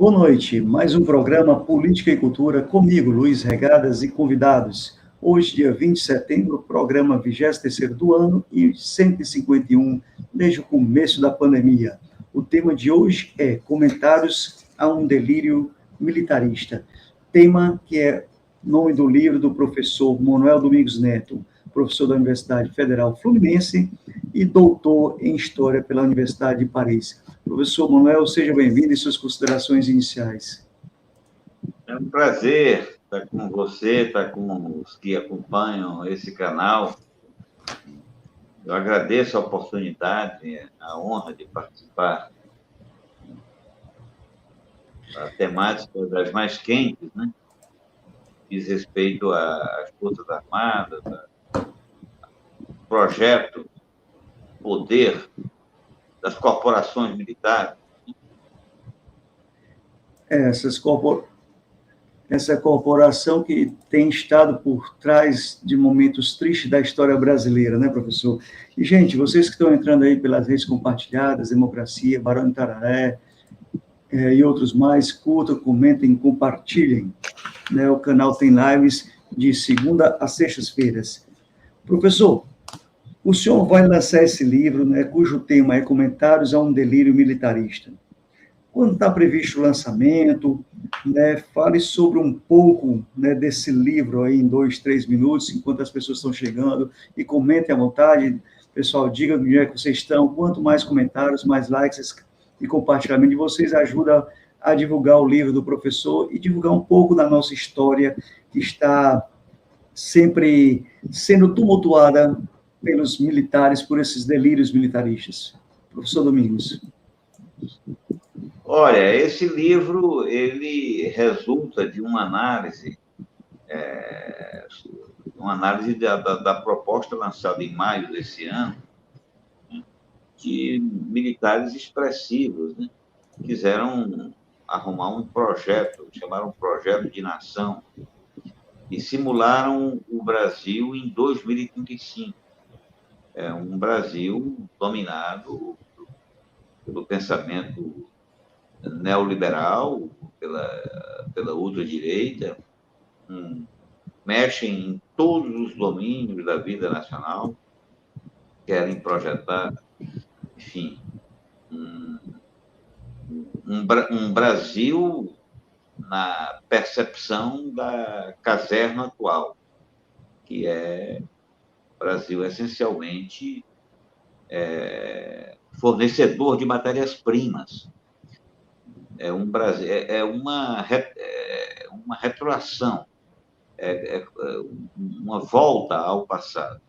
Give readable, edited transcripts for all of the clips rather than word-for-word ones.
Boa noite, mais um programa Política e Cultura comigo, Luiz Regadas, e convidados. Hoje, dia 20 de setembro, programa 23º do ano e 151 desde o começo da pandemia. O tema de hoje é Comentários a um Delírio Militarista. Tema que é nome do livro do professor Manuel Domingos Neto, professor da Universidade Federal Fluminense e doutor em História pela Universidade de Paris. Professor Manuel, seja bem-vindo e suas considerações iniciais. É um prazer estar com você, estar com os que acompanham esse canal. Eu agradeço a oportunidade, a honra de participar da temática das mais quentes, né? Diz respeito às Forças Armadas, projeto, poder das corporações militares. Essa corporação que tem estado por trás de momentos tristes da história brasileira, né, professor? E, gente, vocês que estão entrando aí pelas redes compartilhadas, Democracia, Barão de Tararé, e outros mais, curtam, comentem, compartilhem. Né? O canal tem lives de segunda a sextas-feiras. Professor, o senhor vai lançar esse livro, né, cujo tema é Comentários a um Delírio Militarista. Quando está previsto o lançamento, né, fale sobre um pouco, né, desse livro aí em 2, 3 minutos, enquanto as pessoas estão chegando, e comentem à vontade. Pessoal, diga onde é que vocês estão. Quanto mais comentários, mais likes e compartilhamento de vocês ajuda a divulgar o livro do professor e divulgar um pouco da nossa história, que está sempre sendo tumultuada pelos militares, por esses delírios militaristas. Professor Domingos. Olha, esse livro, ele resulta de uma análise da proposta lançada em maio desse ano, né, de militares expressivos, né, quiseram arrumar um projeto, chamaram Projeto de Nação, e simularam o Brasil em 2035. É um Brasil dominado pelo pensamento neoliberal, pela ultradireita, mexem em todos os domínios da vida nacional, querem projetar, enfim, um Brasil na percepção da caserna atual, que é Brasil essencialmente fornecedor de matérias-primas. É uma retroação, uma volta ao passado.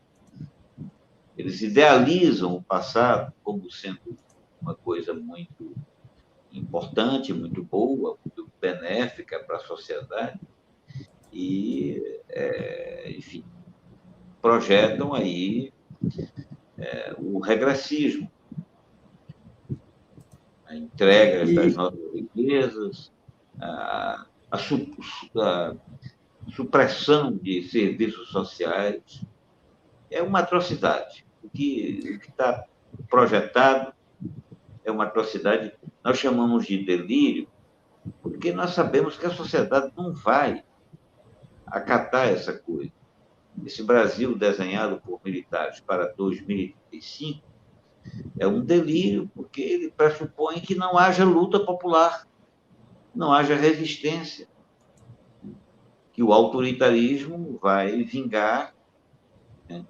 Eles idealizam o passado como sendo uma coisa muito importante, muito boa, muito benéfica para a sociedade e, enfim, projetam aí o regressismo, a entrega das nossas riquezas, a supressão de serviços sociais. É uma atrocidade. O que está projetado é uma atrocidade. Nós chamamos de delírio, porque nós sabemos que a sociedade não vai acatar essa coisa. Esse Brasil desenhado por militares para 2035 é um delírio, porque ele pressupõe que não haja luta popular, não haja resistência, que o autoritarismo vai vingar, né?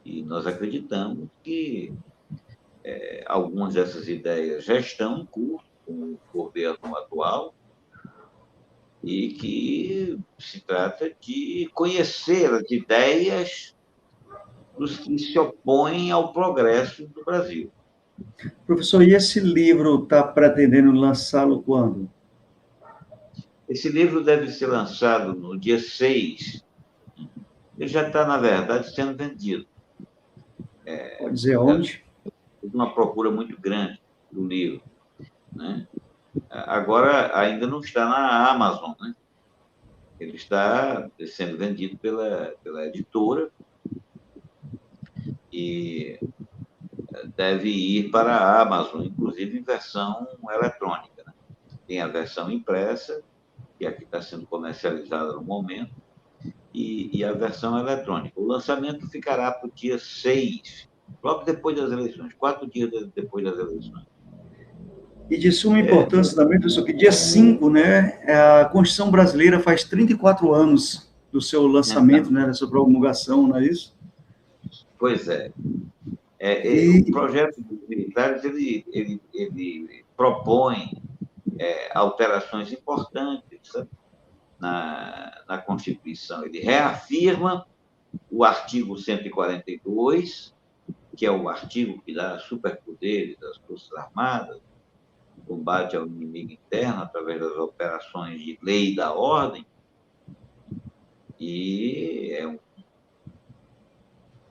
E nós acreditamos que algumas dessas ideias já estão em curso com o governo atual e que se trata de conhecer as ideias dos que se opõem ao progresso do Brasil. Professor, e esse livro está pretendendo lançá-lo quando? Esse livro deve ser lançado no dia 6. Ele já está, na verdade, sendo vendido. Pode dizer onde? Uma procura muito grande do livro, né? Agora, ainda não está na Amazon, né? Ele está sendo vendido pela editora e deve ir para a Amazon, inclusive em versão eletrônica, né? tem a versão impressa, que é a que está sendo comercializada no momento, e a versão eletrônica. O lançamento ficará para o dia 6, logo depois das eleições, 4 dias depois das eleições. E de suma importância também, professor, que dia 5, né, a Constituição Brasileira faz 34 anos do seu lançamento, né, da sua promulgação, não é isso? Pois é. O projeto dos militares, ele propõe alterações importantes, sabe? Na Constituição. Ele reafirma o artigo 142, que é o artigo que dá superpoderes às Forças Armadas, combate ao inimigo interno através das operações de lei e da ordem, e é um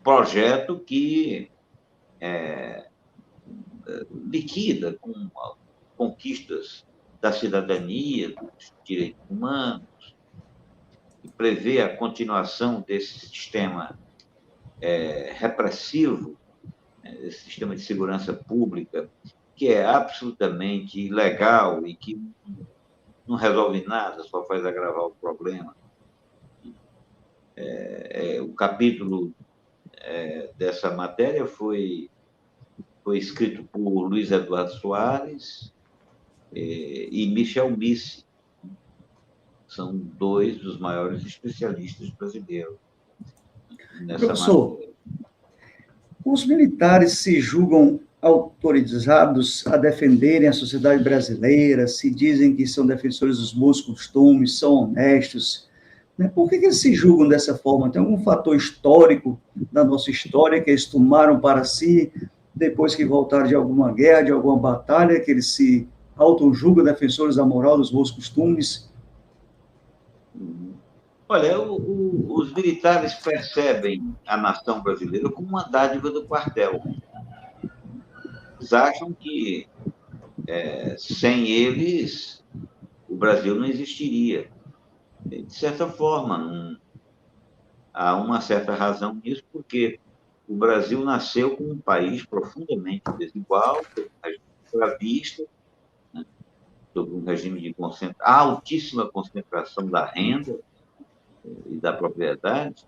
projeto que liquida com conquistas da cidadania, dos direitos humanos, e prevê a continuação desse sistema repressivo, esse sistema de segurança pública, que é absolutamente ilegal e que não resolve nada, só faz agravar o problema. O capítulo dessa matéria foi escrito por Luiz Eduardo Soares e Michel Misse. São dois dos maiores especialistas brasileiros nessa Professor, matéria. Os militares se julgam autorizados a defenderem a sociedade brasileira, se dizem que são defensores dos bons costumes, são honestos. Né? Por que eles se julgam dessa forma? Tem algum fator histórico da nossa história que eles tomaram para si, depois que voltaram de alguma guerra, de alguma batalha, que eles se auto-julgam defensores da moral, dos bons costumes? Olha, os militares percebem a nação brasileira como uma dádiva do quartel. Eles acham que sem eles o Brasil não existiria. De certa forma, há uma certa razão nisso, porque o Brasil nasceu como um país profundamente desigual, escravista, né, sob um regime de altíssima concentração da renda e da propriedade,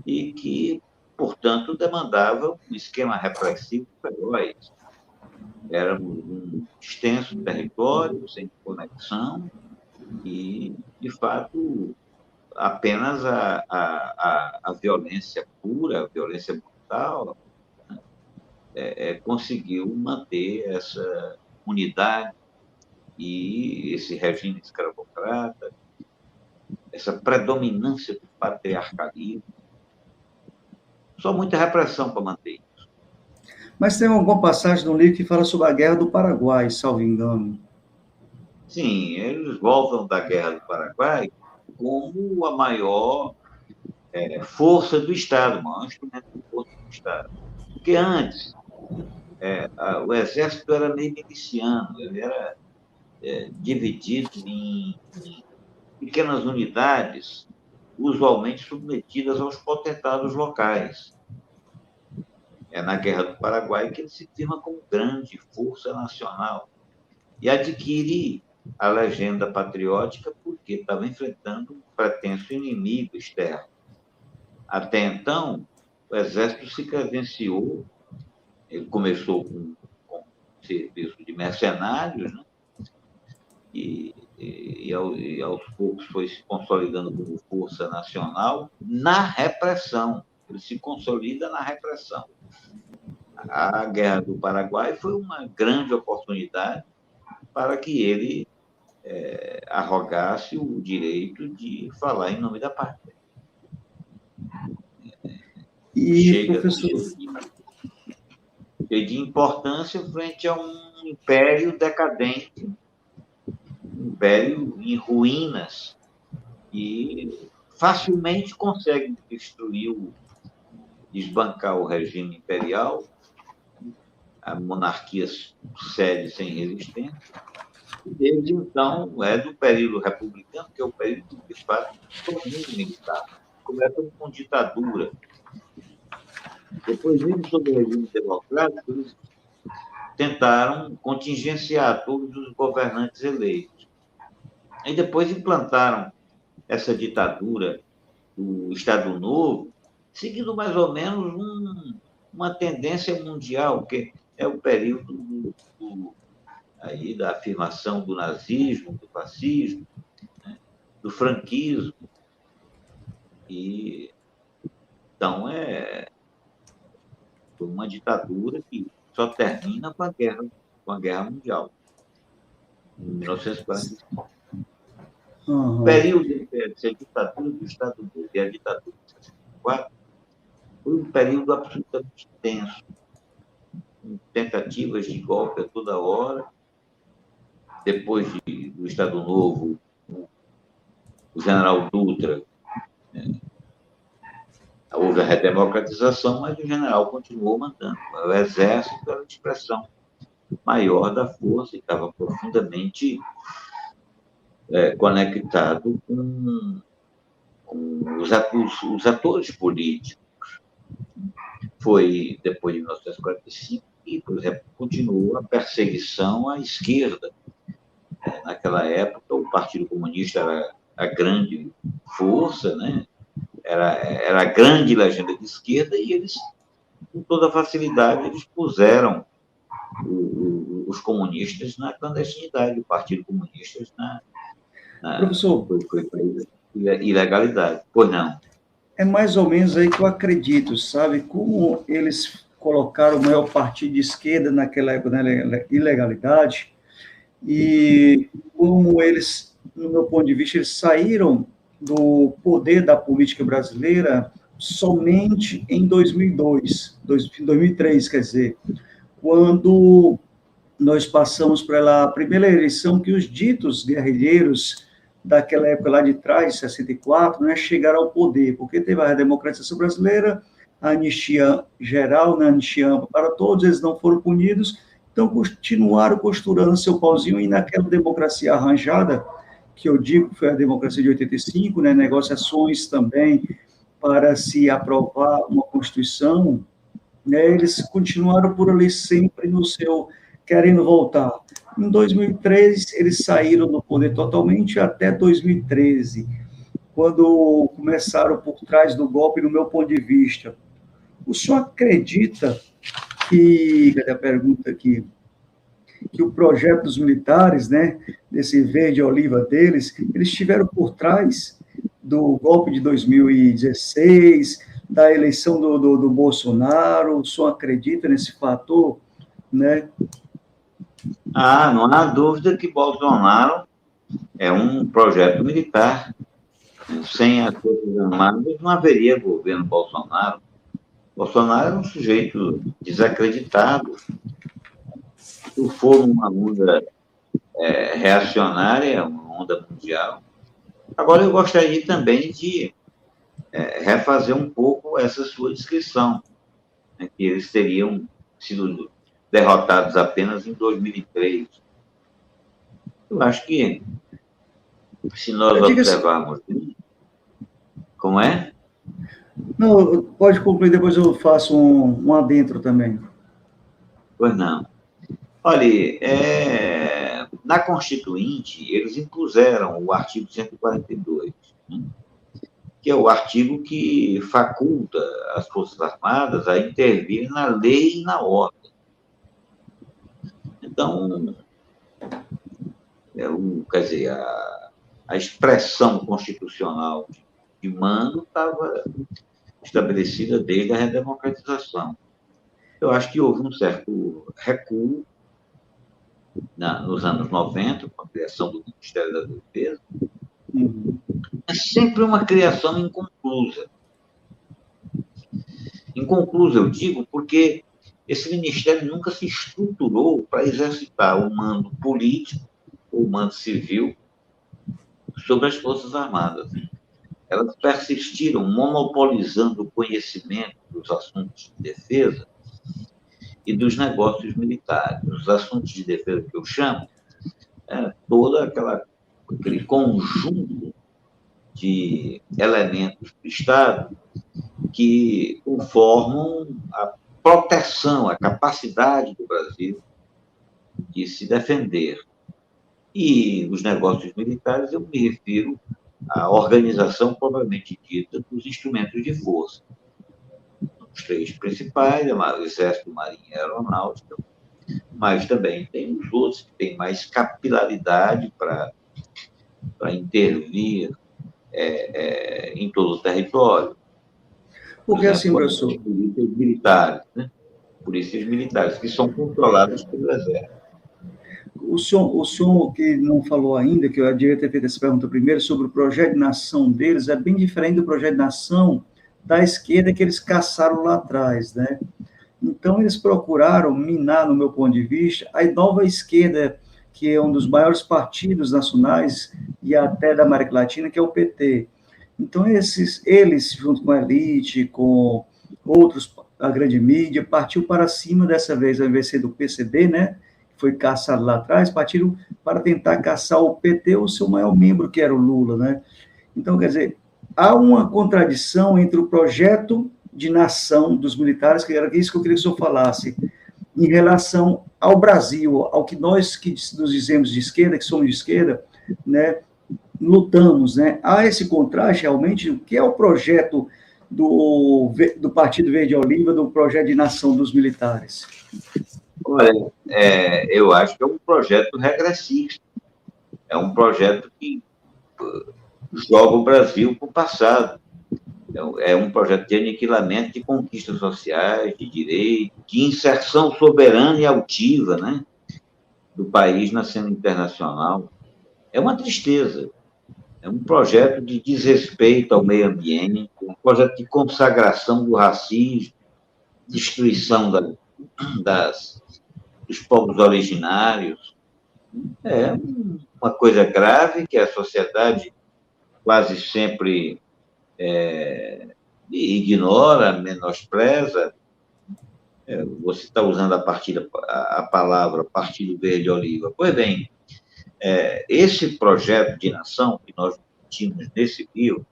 e que, portanto, demandava um esquema repressivo feroz. Éramos um extenso território, sem conexão, e, de fato, apenas a violência pura, a violência brutal, conseguiu manter essa unidade e esse regime escravocrata, essa predominância do patriarcalismo. Só muita repressão para manter isso. Mas tem alguma passagem no livro que fala sobre a Guerra do Paraguai, salvo engano. Sim, eles voltam da Guerra do Paraguai como a maior força do Estado, o maior instrumento de força do Estado. Porque antes, o Exército era meio miliciano, ele era dividido em pequenas unidades, usualmente submetidas aos potentados locais. É na Guerra do Paraguai que ele se firma como grande força nacional e adquire a legenda patriótica porque estava enfrentando um pretenso inimigo externo. Até então, o Exército se credenciou, ele começou com serviço de mercenários, né? E aos poucos foi se consolidando como força nacional na repressão. Ele se consolida na repressão. A Guerra do Paraguai foi uma grande oportunidade para que ele arrogasse o direito de falar em nome da pátria. Chega de importância frente a um império decadente, um império em ruínas, e facilmente consegue desbancar o regime imperial, a monarquia cede sem resistência. Desde então, é do período republicano, que é o período, de fato, domínio militar. Começa com ditadura. Depois, vindo sob o regime democrático, eles tentaram contingenciar todos os governantes eleitos. E depois implantaram essa ditadura do Estado Novo, seguindo mais ou menos uma tendência mundial, que é o período aí da afirmação do nazismo, do fascismo, né, do franquismo. E, então, foi uma ditadura que só termina com a Guerra Mundial, em 1945. O período entre a ditadura do Estado Novo e a ditadura de 64 foi um período absolutamente tenso, com tentativas de golpe a toda hora. Depois do Estado Novo, o general Dutra, houve a redemocratização, mas o general continuou mandando. O exército era a expressão maior da força e estava profundamente conectado com os atores políticos. Foi depois de 1945 e, por exemplo, continuou a perseguição à esquerda. Naquela época, o Partido Comunista era a grande força, né? Era a grande legenda de esquerda, e eles, com toda facilidade, eles puseram os comunistas na clandestinidade, o Partido Comunista Professor, foi ilegalidade. Pois não. é mais ou menos aí que eu acredito, sabe? Como eles colocaram o maior partido de esquerda naquela época na ilegalidade, e como eles, no meu ponto de vista, eles saíram do poder da política brasileira somente em 2003, quer dizer, quando nós passamos pela primeira eleição que os ditos guerrilheiros daquela época lá de trás, de 64, né, chegaram ao poder, porque teve a democratização brasileira, a anistia geral, né, a anistia ampla para todos, eles não foram punidos, então continuaram costurando seu pauzinho, e naquela democracia arranjada, que eu digo que foi a democracia de 85, né, negociações também para se aprovar uma Constituição, né, eles continuaram por ali sempre no seu, querendo voltar. Em 2003, eles saíram do poder totalmente até 2013, quando começaram por trás do golpe, no meu ponto de vista. O senhor acredita que, cadê a pergunta aqui, que o projeto dos militares, né, desse verde oliva deles, eles estiveram por trás do golpe de 2016, da eleição do Bolsonaro? O senhor acredita nesse fator, né? Não há dúvida que Bolsonaro é um projeto militar. Sem as Forças Armadas não haveria governo Bolsonaro. Bolsonaro é um sujeito desacreditado, surfou numa onda reacionária, uma onda mundial. Agora, eu gostaria também de refazer um pouco essa sua descrição, né, que eles teriam sido derrotados apenas em 2003. Eu acho que, se nós observarmos... Como é? Não, pode concluir, depois eu faço um adentro também. Pois não. Olha, na Constituinte, eles impuseram o artigo 142, né, que é o artigo que faculta as Forças Armadas a intervir na lei e na ordem. Então, quer dizer, a expressão constitucional de mando estava estabelecida desde a redemocratização. Eu acho que houve um certo recuo nos anos 90, com a criação do Ministério da Defesa. É sempre uma criação inconclusa. Inconclusa, eu digo, porque esse ministério nunca se estruturou para exercitar o mando político ou o mando civil sobre as Forças Armadas. Elas persistiram monopolizando o conhecimento dos assuntos de defesa e dos negócios militares. Os assuntos de defesa que eu chamo todo aquele conjunto de elementos do Estado que conformam a proteção, a capacidade do Brasil de se defender. E os negócios militares, eu me refiro à organização propriamente dita dos instrumentos de força. Os três principais, o Exército, Marinha e Aeronáutica, mas também tem os outros que têm mais capilaridade para intervir em todo o território. Por Porque assim, exemplo, professor, as polícias militares, né? Polícias militares, que são controladas pelo Exército. o senhor que não falou ainda, que eu devia ter feito essa pergunta primeiro, sobre o projeto de nação deles, é bem diferente do projeto de nação da esquerda que eles caçaram lá atrás, né? Então, eles procuraram minar, no meu ponto de vista, a nova esquerda, que é um dos maiores partidos nacionais e até da América Latina, que é o PT. Então, eles, junto com a elite, com outros, a grande mídia, partiu para cima dessa vez, ao invés de ser do PCB, né, que foi caçado lá atrás, partiram para tentar caçar o PT, o seu maior membro, que era o Lula, né? Então, quer dizer, há uma contradição entre o projeto de nação dos militares, que era isso que eu queria que o senhor falasse, em relação ao Brasil, ao que nós que nos dizemos de esquerda, que somos de esquerda, né, lutamos, né? Há esse contraste, realmente, o que é o projeto do Partido Verde Oliva, do projeto de nação dos militares? Olha, eu acho que é um projeto regressista, é um projeto que joga o Brasil para o passado. É um projeto de aniquilamento de conquistas sociais, de direito, de inserção soberana e altiva, né, do país na cena internacional. É uma tristeza. É um projeto de desrespeito ao meio ambiente, um projeto de consagração do racismo, destruição dos povos originários. É uma coisa grave que a sociedade quase sempre ignora, menospreza. Você está usando a palavra Partido Verde Oliva. Pois bem, esse projeto de nação que nós tínhamos nesse livro,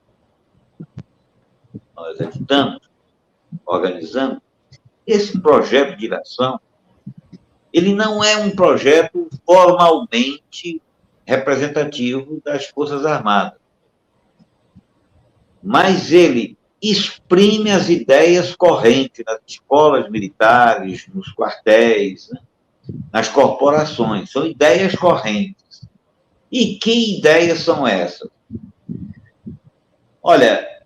nós editamos, organizamos, esse projeto de nação, ele não é um projeto formalmente representativo das Forças Armadas, mas ele exprime as ideias correntes nas escolas militares, nos quartéis, né, nas corporações. São ideias correntes. E que ideias são essas? Olha,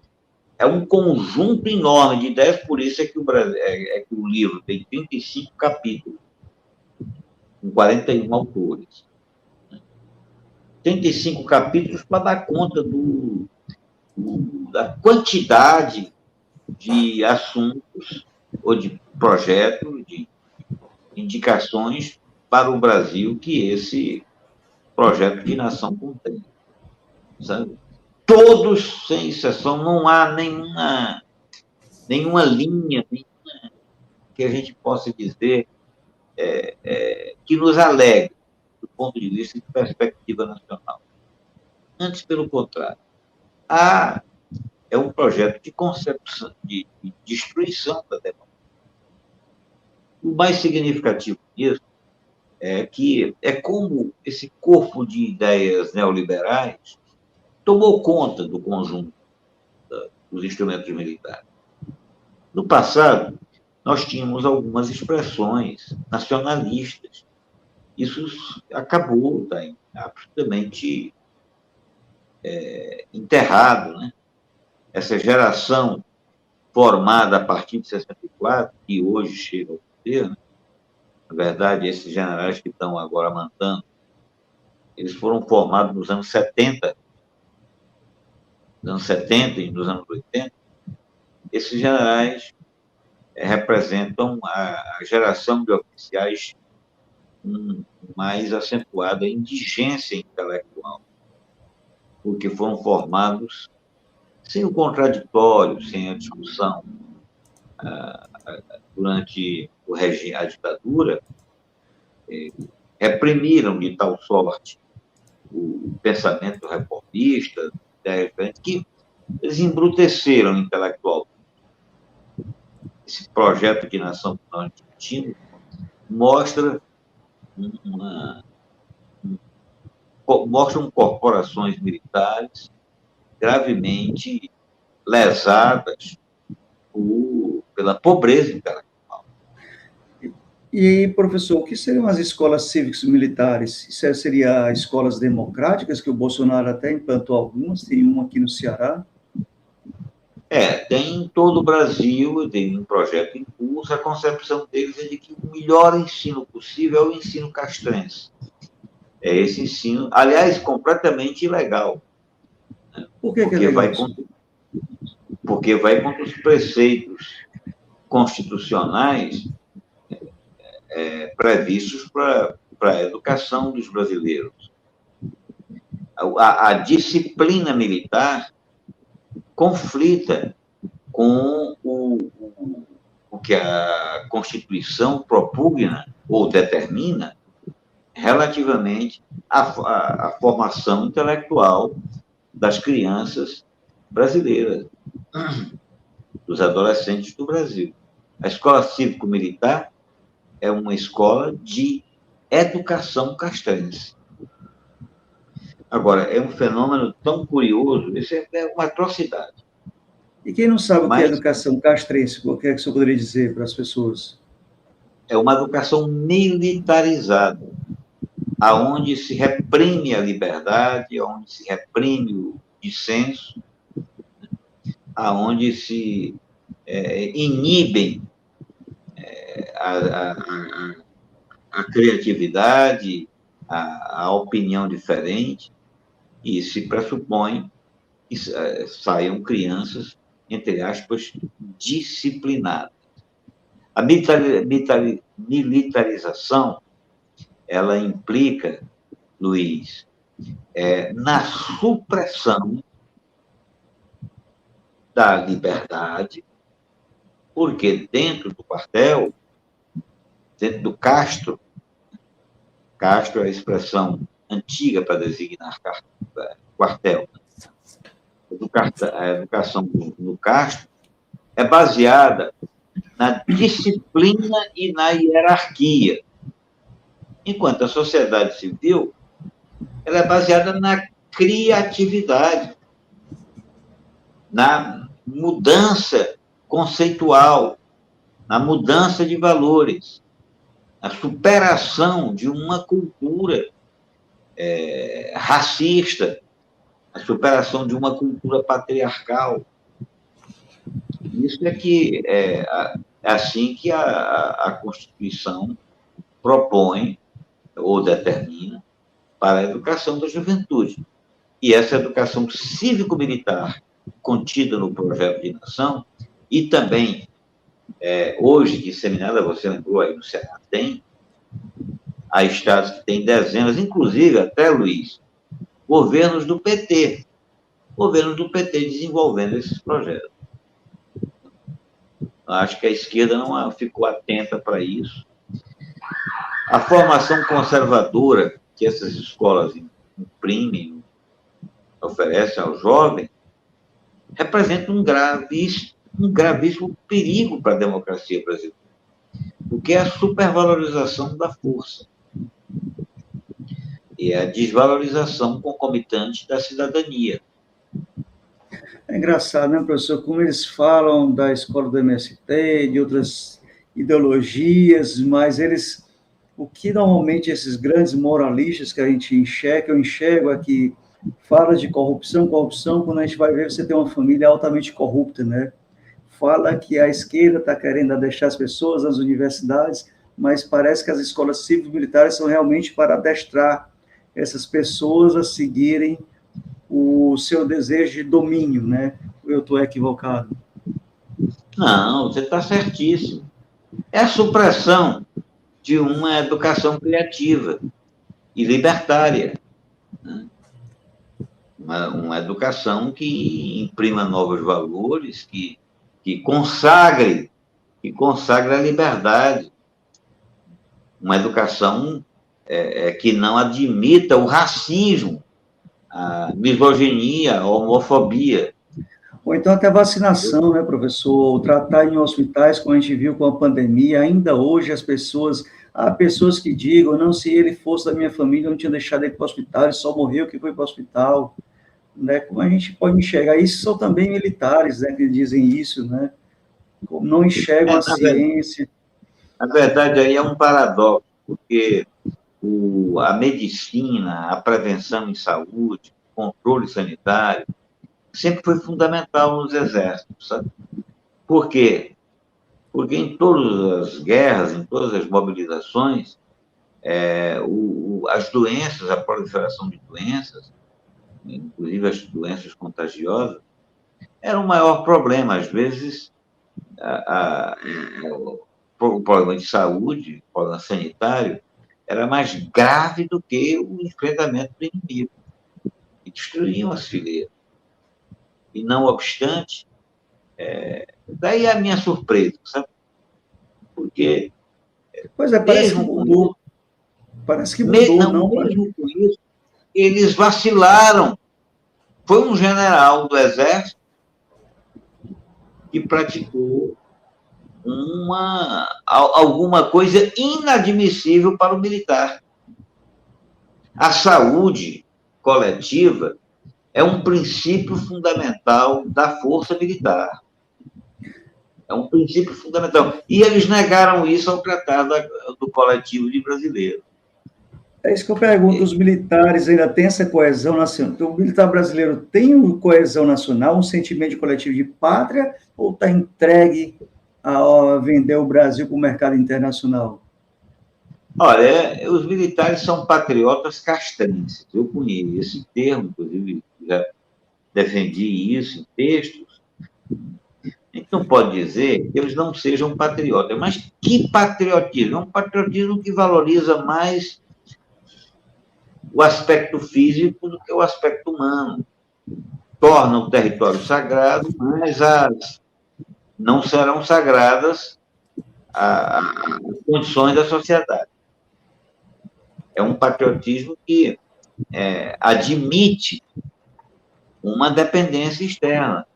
é um conjunto enorme de ideias, por isso que o livro tem 35 capítulos, com 41 autores. 35 capítulos para dar conta da quantidade de assuntos ou de projetos, de indicações para o Brasil que esse projeto de nação contém. Sabe? Todos, sem exceção, não há nenhuma linha que a gente possa dizer que nos alegre do ponto de vista de perspectiva nacional. Antes, pelo contrário, é um projeto de concepção, de destruição da democracia. O mais significativo disso é que é como esse corpo de ideias neoliberais tomou conta do conjunto dos instrumentos militares. No passado, nós tínhamos algumas expressões nacionalistas. Isso acabou, está absolutamente enterrado, né? Essa geração formada a partir de 64, que hoje chega ao poder, né? Na verdade, esses generais que estão agora mandando, eles foram formados nos anos 70, e nos anos 80. Esses generais representam a geração de oficiais mais acentuada indigência intelectual, porque foram formados sem o contraditório, sem a discussão. Durante a ditadura, reprimiram de tal sorte o pensamento reformista, que eles embruteceram intelectualmente. Esse projeto de nação que nós discutimos mostra uma, mostram corporações militares gravemente lesadas pela pobreza intelectual. E, professor, o que seriam as escolas cívicas militares? Isso seria escolas democráticas, que o Bolsonaro até implantou algumas, tem uma aqui no Ceará? Tem em todo o Brasil, tem um projeto em curso, a concepção deles é de que o melhor ensino possível é o ensino castrense. É esse ensino, aliás, completamente ilegal. Por que é legal porque vai contra os preceitos constitucionais previstos para a educação dos brasileiros. A disciplina militar conflita com o que a Constituição propugna ou determina relativamente à formação intelectual das crianças brasileiras, dos adolescentes do Brasil. A escola cívico-militar é uma escola de educação castrense. Agora, é um fenômeno tão curioso, isso é uma atrocidade. E quem não sabe o que é educação castrense, o que é que o senhor poderia dizer para as pessoas? É uma educação militarizada, aonde se reprime a liberdade, aonde se reprime o dissenso, aonde se inibem a criatividade, a opinião diferente, e se pressupõe que saiam crianças, entre aspas, disciplinadas. A militarização, ela implica, Luiz, na supressão da liberdade, porque dentro do quartel, dentro do castro é a expressão antiga para designar quartel. A educação no castro é baseada na disciplina e na hierarquia, enquanto a sociedade civil ela é baseada na criatividade, na mudança conceitual, na mudança de valores, na superação de uma cultura racista, a superação de uma cultura patriarcal. Isso é assim que a Constituição propõe ou determina para a educação da juventude. E essa educação cívico-militar contida no projeto de nação e também hoje disseminada, você lembrou aí no Ceará, há estados que têm dezenas, inclusive até, Luiz, governos do PT desenvolvendo esses projetos. Acho que a esquerda não ficou atenta para isso. A formação conservadora que essas escolas imprimem, oferecem ao jovem, representa um gravíssimo perigo para a democracia brasileira, porque é a supervalorização da força e a desvalorização concomitante da cidadania. É engraçado, né, professor, como eles falam da escola do MST, de outras ideologias, mas o que normalmente esses grandes moralistas que a gente enxerga, eu enxergo aqui, fala de corrupção, quando a gente vai ver, você tem uma família altamente corrupta, né? Fala que a esquerda está querendo deixar as pessoas nas universidades, mas parece que as escolas cívico-militares são realmente para adestrar essas pessoas a seguirem o seu desejo de domínio, né? Eu estou equivocado? Não, você está certíssimo. É a supressão de uma educação criativa e libertária, né? Uma educação que imprima novos valores, que consagre a liberdade. Uma educação que não admita o racismo, a misoginia, a homofobia. Ou então até vacinação, né, professor? Tratar em hospitais, como a gente viu com a pandemia, ainda hoje as pessoas, há pessoas que digam, não, se ele fosse da minha família, eu não tinha deixado ele para o hospital, ele só morreu que foi para o hospital, né? Como a gente pode enxergar? Isso são também militares, né, que dizem isso, né? Como não enxergam a ciência. Na verdade, aí é um paradoxo, porque a medicina, a prevenção em saúde, o controle sanitário, sempre foi fundamental nos exércitos, sabe? Por quê? Porque em todas as guerras, em todas as mobilizações, as doenças, a proliferação de doenças, inclusive as doenças contagiosas, era o maior problema. Às vezes, o problema de saúde, o problema sanitário, era mais grave do que o enfrentamento do inimigo, que destruíam as fileiras. E, não obstante, daí a minha surpresa, sabe? Porque, Pois é, parece que mudou. Parece que mudou, não? Mesmo com isso, eles vacilaram. Foi um general do Exército que praticou alguma coisa inadmissível para o militar. A saúde coletiva é um princípio fundamental da força militar. É um princípio fundamental. E eles negaram isso ao Tratado do Coletivo de Brasileiros. É isso que eu pergunto, os militares ainda têm essa coesão nacional? Então, o militar brasileiro tem uma coesão nacional, um sentimento de coletivo de pátria, ou está entregue a vender o Brasil para o mercado internacional? Olha, os militares são patriotas castrenses. Eu conheço esse termo, inclusive já defendi isso em textos. A gente não pode dizer que eles não sejam patriotas, mas que patriotismo? É um patriotismo que valoriza mais o aspecto físico do que o aspecto humano. Torna o território sagrado, mas não serão sagradas as condições da sociedade. É um patriotismo que admite uma dependência externa,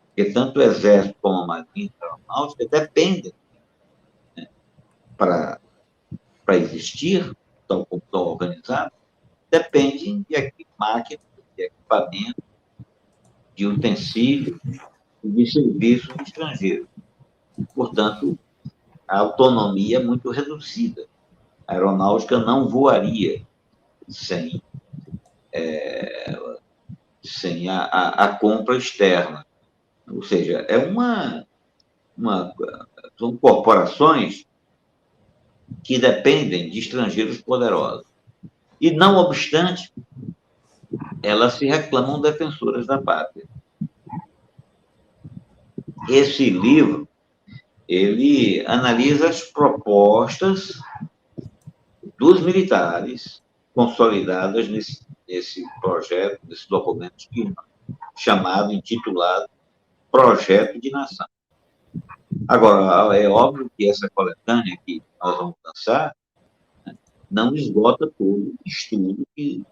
porque tanto o Exército como a Marinha e a Aeronáutica dependem, né, para existir, tão organizados, dependem de máquinas, de equipamento, de utensílios e de serviços estrangeiros. Portanto, a autonomia é muito reduzida. A aeronáutica não voaria sem a compra externa. Ou seja, são corporações que dependem de estrangeiros poderosos. E, não obstante, elas se reclamam defensoras da pátria. Esse livro, ele analisa as propostas dos militares consolidadas nesse projeto, nesse documento intitulado Projeto de Nação. Agora, é óbvio que essa coletânea que nós vamos lançar, né, não esgota todo o estudo que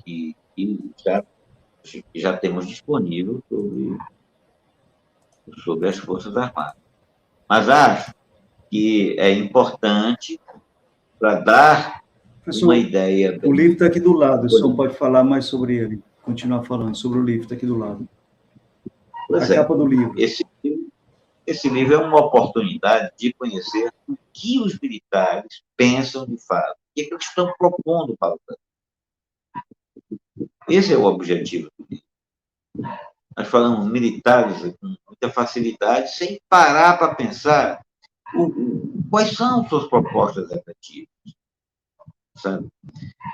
já temos disponível sobre as Forças Armadas. Mas acho que é importante para dar uma ideia. O livro está aqui do lado, o senhor pode falar mais sobre ele, continuar falando sobre o livro, está aqui do lado. Capa do livro. Esse livro é uma oportunidade de conhecer o que os militares pensam de fato, o que eles estão propondo para o Brasil. Esse é o objetivo do livro. Nós falamos militares com muita facilidade, sem parar para pensar quais são suas propostas efetivas. Sabe?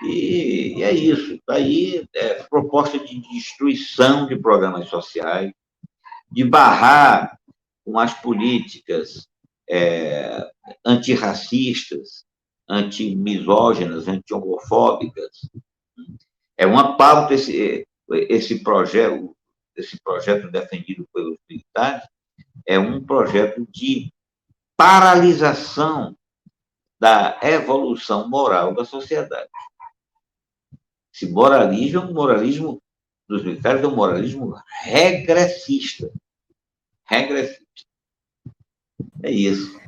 E é isso. Aí, proposta de destruição de programas sociais, de barrar com as políticas antirracistas, antimisóginas, anti-homofóbicas. É uma pauta esse projeto defendido pelos militares é um projeto de paralisação da evolução moral da sociedade. Esse moralismo dos militares é um moralismo regressista. regressista. É isso.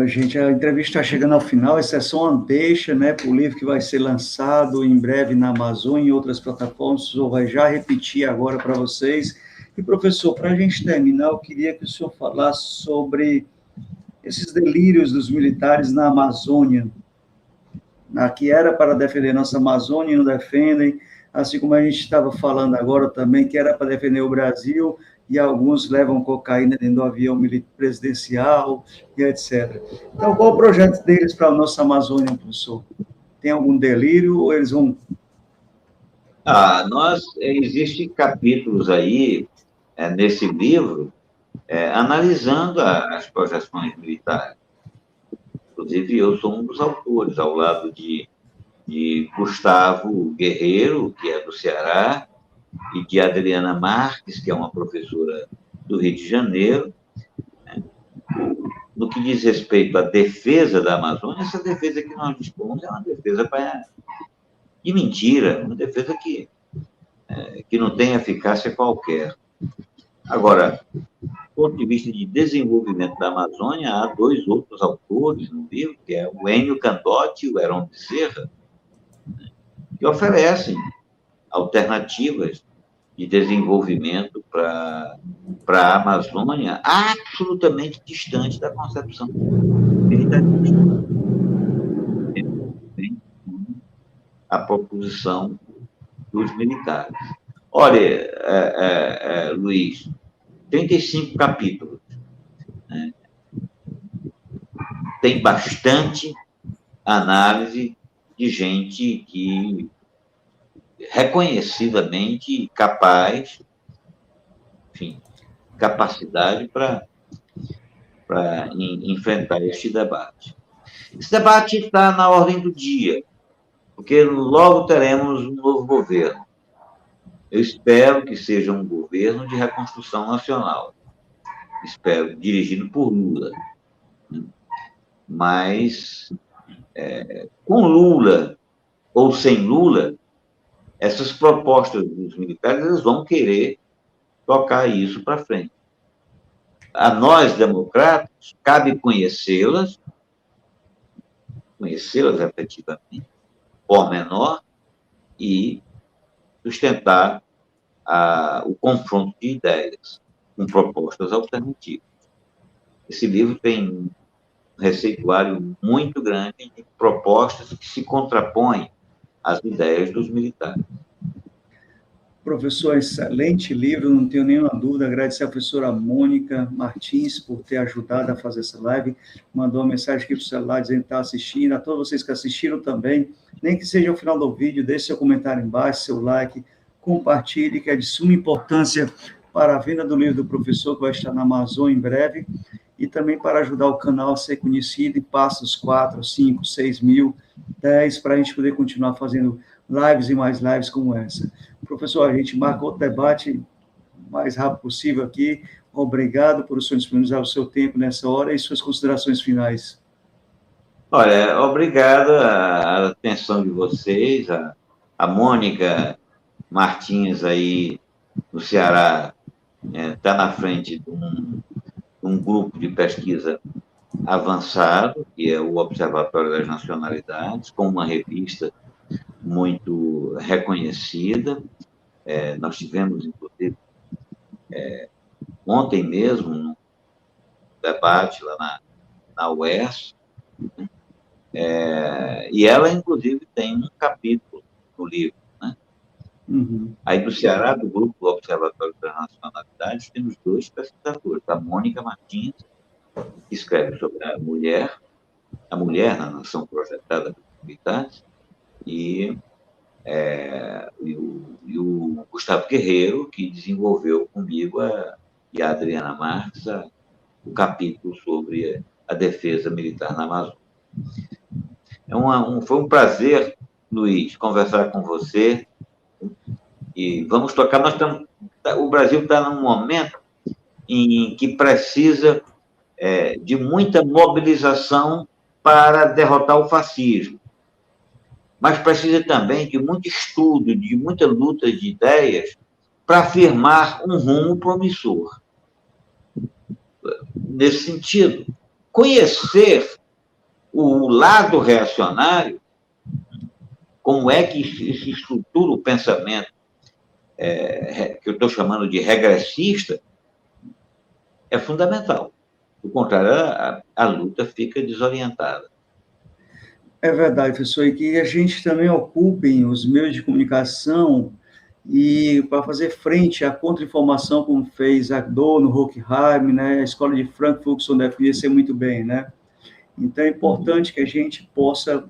Gente, a entrevista está chegando ao final, essa é só uma deixa, né, para o livro que vai ser lançado em breve na Amazon e em outras plataformas, ou vai já repetir agora para vocês. E, professor, para a gente terminar, eu queria que o senhor falasse sobre esses delírios dos militares na Amazônia, que era para defender nossa Amazônia e não defendem, assim como a gente estava falando agora também, que era para defender o Brasil, e alguns levam cocaína dentro do avião presidencial, e etc. Então, qual o projeto deles para a nossa Amazônia, professor? Tem algum delírio ou eles vão... Existem capítulos aí, nesse livro, analisando as projeções militares. Inclusive, eu sou um dos autores, ao lado de Gustavo Guerreiro, que é do Ceará, e de Adriana Marques, que é uma professora do Rio de Janeiro. No que diz respeito à defesa da Amazônia, essa defesa que nós dispomos é uma defesa de mentira, uma defesa que não tem eficácia qualquer. Agora, do ponto de vista de desenvolvimento da Amazônia, há dois outros autores no livro, que é o Enio Candotti e o Heron Bezerra, que oferecem alternativas de desenvolvimento para a Amazônia absolutamente distante da concepção militarista. A proposição dos militares. Olha, Luiz, 35 capítulos. Né? Tem bastante análise de gente que reconhecidamente capaz, enfim, capacidade para enfrentar este debate. Esse debate está na ordem do dia, porque logo teremos um novo governo. Eu espero que seja um governo de reconstrução nacional. Espero, dirigido por Lula. Mas, com Lula ou sem Lula, essas propostas dos militares, eles vão querer tocar isso para frente. A nós, democratas, cabe conhecê-las efetivamente, por menor, e sustentar o confronto de ideias com propostas alternativas. Esse livro tem um receituário muito grande de propostas que se contrapõem às ideias dos militares. Professor, excelente livro, não tenho nenhuma dúvida. Agradecer à professora Mônica Martins por ter ajudado a fazer essa live. Mandou uma mensagem aqui para o celular dizendo que está assistindo. A todos vocês que assistiram também, nem que seja ao final do vídeo, deixe seu comentário embaixo, seu like, compartilhe, que é de suma importância para a venda do livro do professor, que vai estar na Amazon em breve, e também para ajudar o canal a ser conhecido, e passa os 4, 5, 6 mil, 10, para a gente poder continuar fazendo lives e mais lives como essa. Professor, a gente marca outro debate o mais rápido possível aqui. Obrigado por o senhor disponibilizar o seu tempo nessa hora e suas considerações finais. Olha, obrigado a atenção de vocês, a Mônica Martins aí no Ceará está na frente de um grupo de pesquisa avançado, que é o Observatório das Nacionalidades, com uma revista muito reconhecida. Nós tivemos, inclusive, ontem mesmo, um debate lá na UERJ, e ela, inclusive, tem um capítulo no livro. Né? Uhum. Aí, do Ceará, do grupo do Observatório das Nacionalidades, temos dois pesquisadores, a Mônica Martins, que escreve sobre a mulher na nação projetada pelos militares, e o Gustavo Guerreiro, que desenvolveu comigo e a Adriana Marques o capítulo sobre a defesa militar na Amazônia. Foi um prazer, Luiz, conversar com você, e vamos tocar. O Brasil está num momento em que precisa de muita mobilização para derrotar o fascismo, mas precisa também de muito estudo, de muita luta de ideias para afirmar um rumo promissor. nesse sentido. Conhecer o lado reacionário, como é que se estrutura o pensamento, que eu estou chamando de regressista, é fundamental. Do contrário, a luta fica desorientada. É verdade, professor, e que a gente também ocupe os meios de comunicação e para fazer frente à contra-informação, como fez Adorno, Horkheim, né, a escola de Frankfurt, que deve conhecer muito bem, né? Então, é importante que a gente possa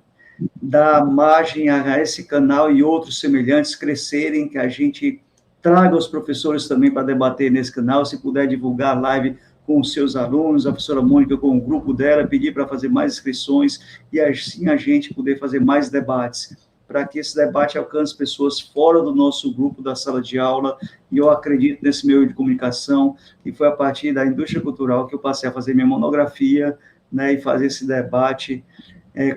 dar margem a esse canal e outros semelhantes crescerem, que a gente traga os professores também para debater nesse canal, se puder divulgar a live com os seus alunos, a professora Mônica com o grupo dela, pedir para fazer mais inscrições e assim a gente poder fazer mais debates, para que esse debate alcance pessoas fora do nosso grupo da sala de aula, e eu acredito nesse meio de comunicação, e foi a partir da indústria cultural que eu passei a fazer minha monografia, né, e fazer esse debate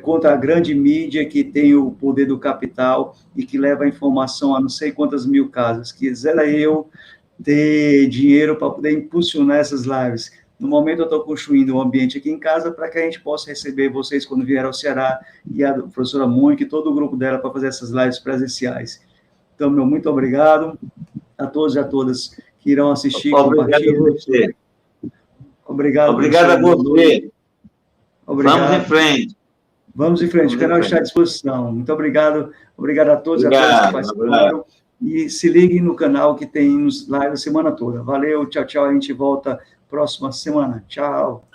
contra a grande mídia que tem o poder do capital e que leva a informação a não sei quantas mil casas. Quisera eu ter dinheiro para poder impulsionar essas lives. No momento, eu estou construindo um ambiente aqui em casa para que a gente possa receber vocês quando vier ao Ceará, e a professora Mônica e todo o grupo dela para fazer essas lives presenciais. Então, meu muito obrigado a todos e a todas que irão assistir. Obrigado a você. Obrigado a você. Obrigado. Vamos em frente. Vamos em frente, o canal está à disposição. Muito obrigado. Obrigado a todos e a todas que participaram. E se liguem no canal que tem nos lives a semana toda. Valeu, tchau, tchau. A gente volta próxima semana. Tchau.